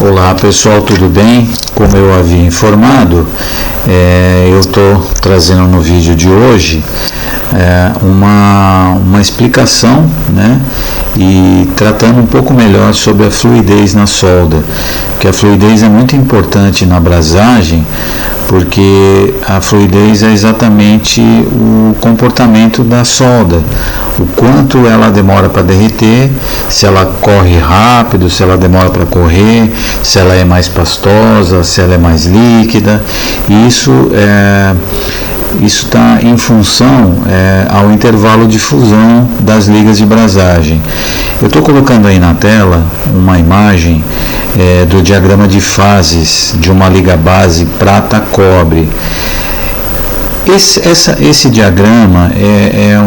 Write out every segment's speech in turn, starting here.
Olá pessoal, tudo bem? Como eu havia informado, eu estou trazendo no vídeo de hoje uma explicação, né? E tratando um pouco melhor sobre a fluidez na solda, que a fluidez é muito importante na abrasagem, porque a fluidez é exatamente o comportamento da solda, o quanto ela demora para derreter, se ela corre rápido, se ela demora para correr, se ela é mais pastosa, se ela é mais líquida. E isso está em função ao intervalo de fusão das ligas de brasagem. Eu estou colocando aí na tela uma imagem do diagrama de fases de uma liga base prata-cobre. Esse diagrama é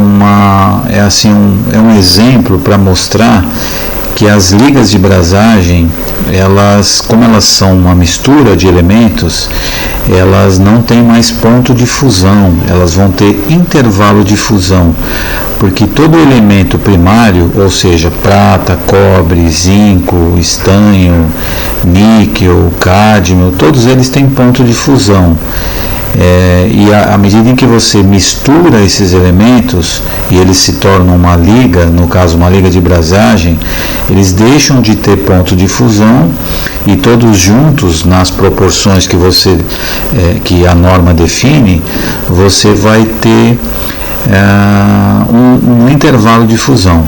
um exemplo para mostrar que as ligas de brasagem, como elas são uma mistura de elementos, elas não têm mais ponto de fusão, elas vão ter intervalo de fusão, porque todo elemento primário, ou seja, prata, cobre, zinco, estanho, níquel, cádmio, todos eles têm ponto de fusão. E à medida em que você mistura esses elementos e eles se tornam uma liga, no caso uma liga de brasagem, eles deixam de ter ponto de fusão e todos juntos, nas proporções que a norma define, você vai ter um intervalo de fusão.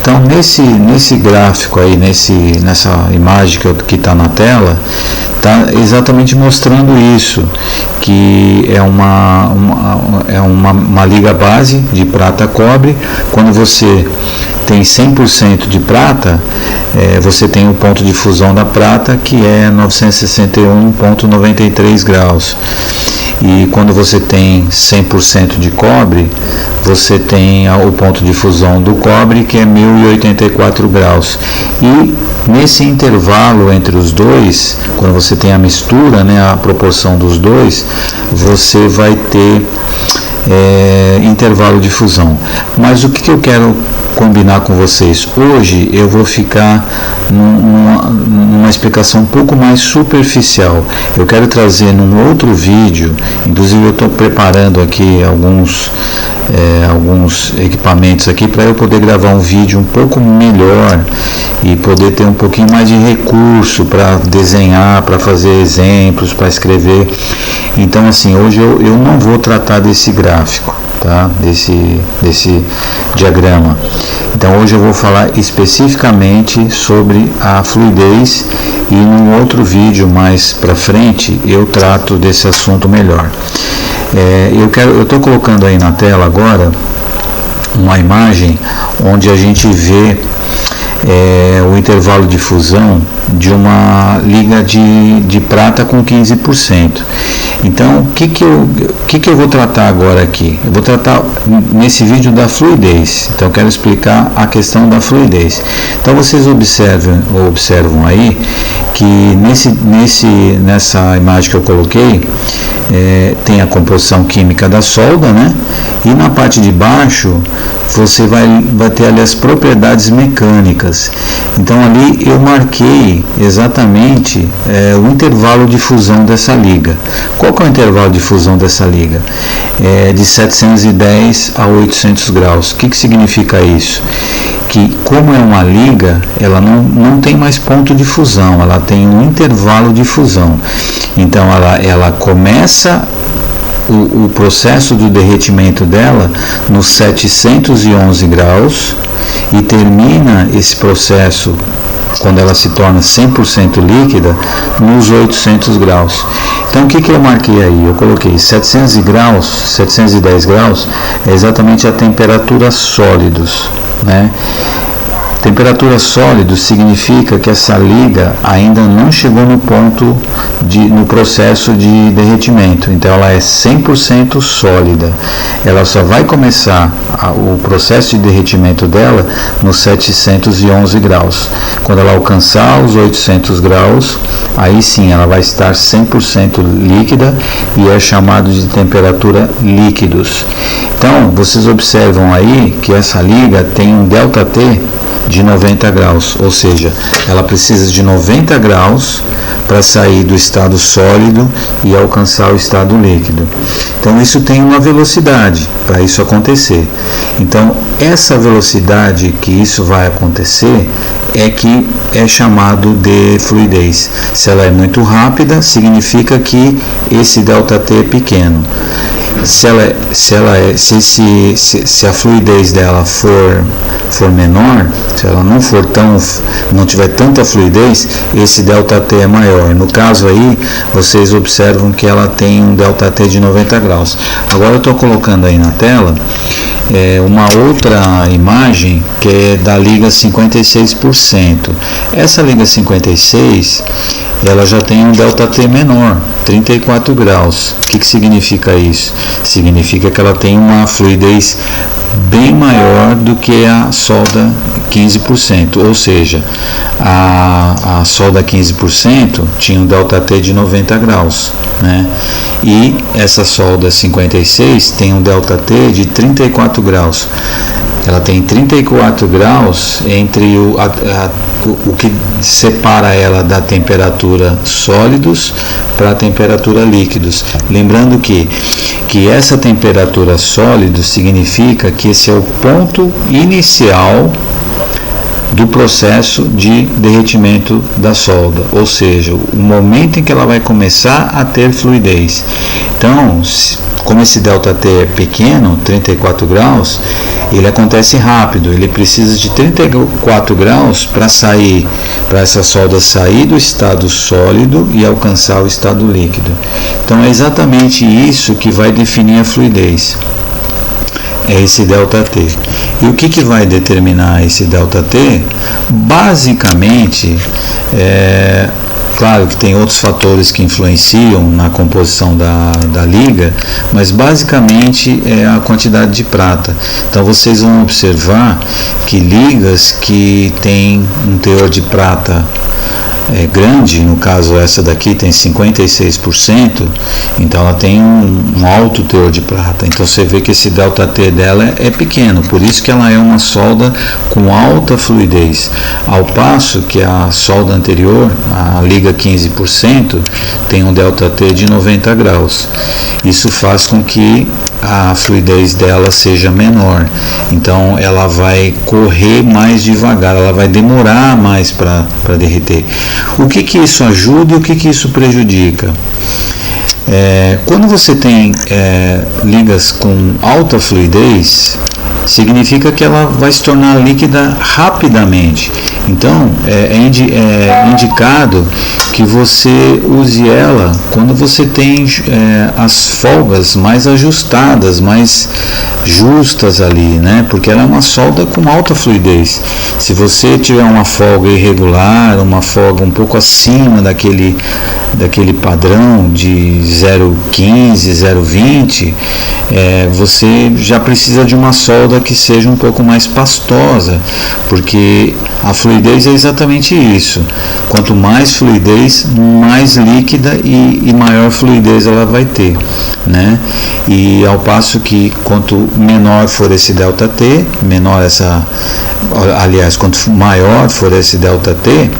Então nesse gráfico aí, nessa imagem que está na tela, está exatamente mostrando isso, que é uma liga base de prata-cobre. Quando você tem 100% de prata, você tem o ponto de fusão da prata, que é 961,93 graus. E quando você tem 100% de cobre, você tem o ponto de fusão do cobre, que é 1084 graus. E nesse intervalo entre os dois, quando você tem a mistura, né, a proporção dos dois, você vai ter intervalo de fusão. Mas o que eu quero combinar com vocês hoje, eu vou ficar numa explicação um pouco mais superficial. Eu quero trazer num outro vídeo, inclusive eu estou preparando aqui alguns equipamentos aqui para eu poder gravar um vídeo um pouco melhor e poder ter um pouquinho mais de recurso para desenhar, para fazer exemplos, para escrever. Então assim, hoje eu não vou tratar desse gráfico, tá? Desse diagrama. Então hoje eu vou falar especificamente sobre a fluidez, e num outro vídeo mais para frente eu trato desse assunto melhor. Eu estou colocando aí na tela agora uma imagem onde a gente vê o intervalo de fusão de uma liga de prata com 15%. Então, o que eu vou tratar agora aqui? Eu vou tratar nesse vídeo da fluidez. Então, eu quero explicar a questão da fluidez. Então, vocês observam aí que nessa imagem que eu coloquei, tem a composição química da solda, né? E na parte de baixo você vai ter ali as propriedades mecânicas. Então ali eu marquei exatamente o intervalo de fusão dessa liga. Qual que é o intervalo de fusão dessa liga? De 710 a 800 graus. O que significa isso? Que como é uma liga, ela não tem mais ponto de fusão, ela tem um intervalo de fusão. Então ela começa o processo do derretimento dela nos 711 graus e termina esse processo, quando ela se torna 100% líquida, nos 800 graus. Então o que eu marquei aí? Eu coloquei 710 graus é exatamente a temperatura sólidos, né? Temperatura sólido significa que essa liga ainda não chegou no processo de derretimento, então ela é 100% sólida. Ela só vai começar o processo de derretimento dela nos 711 graus. Quando ela alcançar os 800 graus, aí sim ela vai estar 100% líquida e é chamado de temperatura líquidos. Então, vocês observam aí que essa liga tem um ΔT de 90 graus, ou seja, ela precisa de 90 graus para sair do estado sólido e alcançar o estado líquido. Então isso tem uma velocidade para isso acontecer. Então essa velocidade que isso vai acontecer é que é chamado de fluidez. Se ela é muito rápida, significa que esse ΔT é pequeno. Se a fluidez dela for menor, se ela não tiver tanta fluidez, esse ΔT é maior. No caso aí, vocês observam que ela tem um ΔT de 90 graus. Agora eu estou colocando aí na tela uma outra imagem que é da liga 56%. Essa liga 56, ela já tem um ΔT menor, 34 graus. O que significa isso? Significa que ela tem uma fluidez bem maior do que a solda 15%, ou seja, a solda 15% tinha um ΔT de 90 graus, né? E essa solda 56 tem um ΔT de 34 graus. Ela tem 34 graus entre o que separa ela da temperatura sólidos para a temperatura líquidos. Lembrando que essa temperatura sólidos significa que esse é o ponto inicial do processo de derretimento da solda, ou seja, o momento em que ela vai começar a ter fluidez. Então, como esse ΔT é pequeno, 34 graus, ele acontece rápido, ele precisa de 34 graus para essa solda sair do estado sólido e alcançar o estado líquido. Então é exatamente isso que vai definir a fluidez. É esse ΔT. E o que vai determinar esse ΔT? Basicamente, claro que tem outros fatores que influenciam na composição da liga, mas basicamente é a quantidade de prata. Então vocês vão observar que ligas que têm um teor de prata grande, no caso essa daqui tem 56%, então ela tem um alto teor de prata. Então você vê que esse ΔT dela é pequeno, por isso que ela é uma solda com alta fluidez, ao passo que a solda anterior, a liga 15%, tem um ΔT de 90 graus. Isso faz com que a fluidez dela seja menor, então ela vai correr mais devagar, ela vai demorar mais para derreter. O que isso ajuda e o que isso prejudica? Quando você tem ligas com alta fluidez, significa que ela vai se tornar líquida rapidamente. Então, é indicado que você use ela quando você tem as folgas mais ajustadas, mais justas ali, né? Porque ela é uma solda com alta fluidez. Se você tiver uma folga irregular, uma folga um pouco acima daquele padrão de 0,15, 0,20, você já precisa de uma solda que seja um pouco mais pastosa, porque a fluidez é exatamente isso. Quanto mais fluidez, mais líquida e maior fluidez ela vai ter, né? E ao passo que quanto menor for esse ΔT, quanto maior for esse ΔT,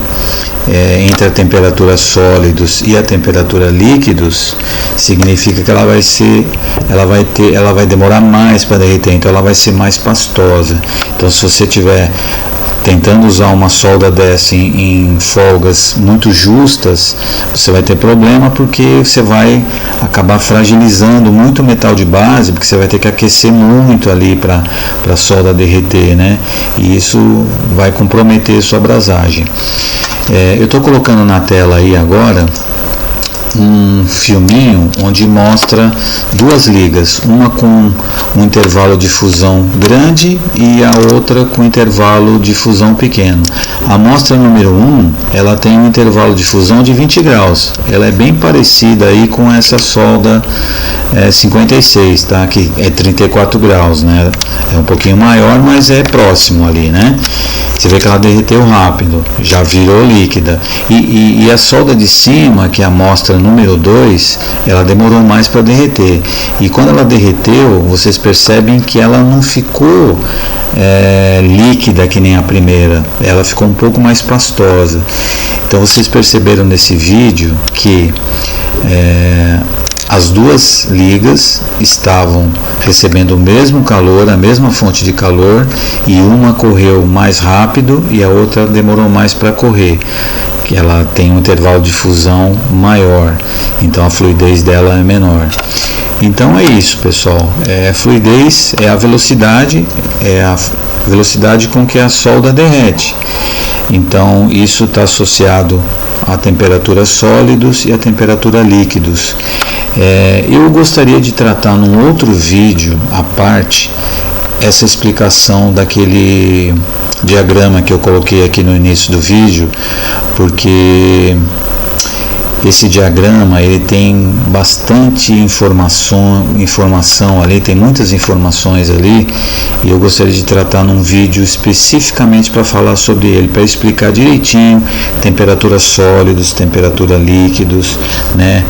entre a temperatura sólidos e a temperatura líquidos, significa que ela vai demorar mais para derreter, então ela vai ser mais pastosa. Então se você tiver tentando usar uma solda dessa em folgas muito justas, você vai ter problema, porque você vai acabar fragilizando muito o metal de base, porque você vai ter que aquecer muito ali para a solda derreter, né? E isso vai comprometer sua abrasagem. Eu estou colocando na tela aí agora um filminho onde mostra duas ligas, uma com um intervalo de fusão grande e a outra com intervalo de fusão pequeno. A amostra número 1, ela tem um intervalo de fusão de 20 graus. Ela é bem parecida aí com essa solda 56, tá? Que é 34 graus, né? É um pouquinho maior, mas é próximo ali, né? Você vê que ela derreteu rápido, já virou líquida. E a solda de cima, que é a amostra número 2, ela demorou mais para derreter. E quando ela derreteu, vocês percebem que ela não ficou líquida que nem a primeira, ela ficou um pouco mais pastosa. Então vocês perceberam nesse vídeo que as duas ligas estavam recebendo o mesmo calor, a mesma fonte de calor, e uma correu mais rápido e a outra demorou mais para correr, que ela tem um intervalo de fusão maior, então a fluidez dela é menor. Então é isso, pessoal. Fluidez é a velocidade com que a solda derrete. Então isso está associado à temperatura sólidos e à temperatura líquidos. Eu gostaria de tratar num outro vídeo à parte essa explicação daquele diagrama que eu coloquei aqui no início do vídeo, porque esse diagrama ele tem bastante informação ali, tem muitas informações ali, e eu gostaria de tratar num vídeo especificamente para falar sobre ele, para explicar direitinho temperatura sólidos, temperatura líquidos, né?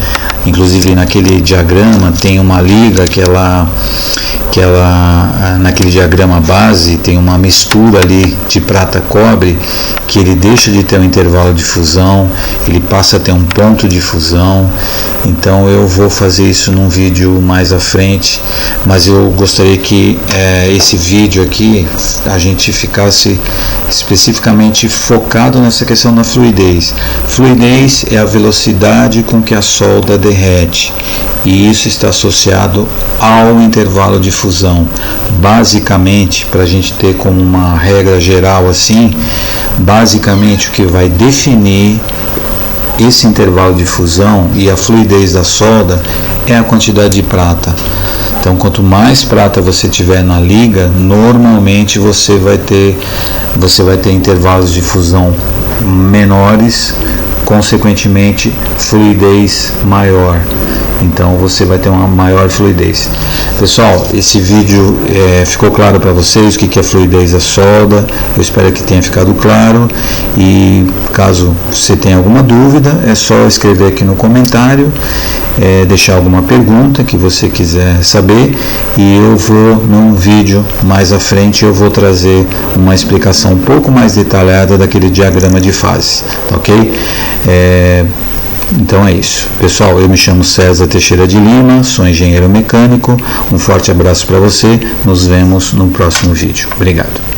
Inclusive naquele diagrama tem uma liga que ela naquele diagrama base tem uma mistura ali de prata-cobre, que ele deixa de ter um intervalo de fusão, ele passa a ter um ponto de fusão. Então eu vou fazer isso num vídeo mais à frente, mas eu gostaria que esse vídeo aqui a gente ficasse especificamente focado nessa questão da fluidez. Fluidez é a velocidade com que a solda derrete, e isso está associado ao intervalo de fusão. Basicamente, para a gente ter como uma regra geral assim, basicamente o que vai definir esse intervalo de fusão e a fluidez da solda é a quantidade de prata. Então, quanto mais prata você tiver na liga, normalmente você vai ter intervalos de fusão menores, consequentemente fluidez maior. Então você vai ter uma maior fluidez. Pessoal, esse vídeo ficou claro para vocês o que é fluidez da solda. Eu espero que tenha ficado claro, e caso você tenha alguma dúvida, é só escrever aqui no comentário, deixar alguma pergunta que você quiser saber, e eu vou, num vídeo mais à frente, eu vou trazer uma explicação um pouco mais detalhada daquele diagrama de fases, tá ok? Então é isso. Pessoal, eu me chamo César Teixeira de Lima, sou engenheiro mecânico. Um forte abraço para você. Nos vemos no próximo vídeo. Obrigado.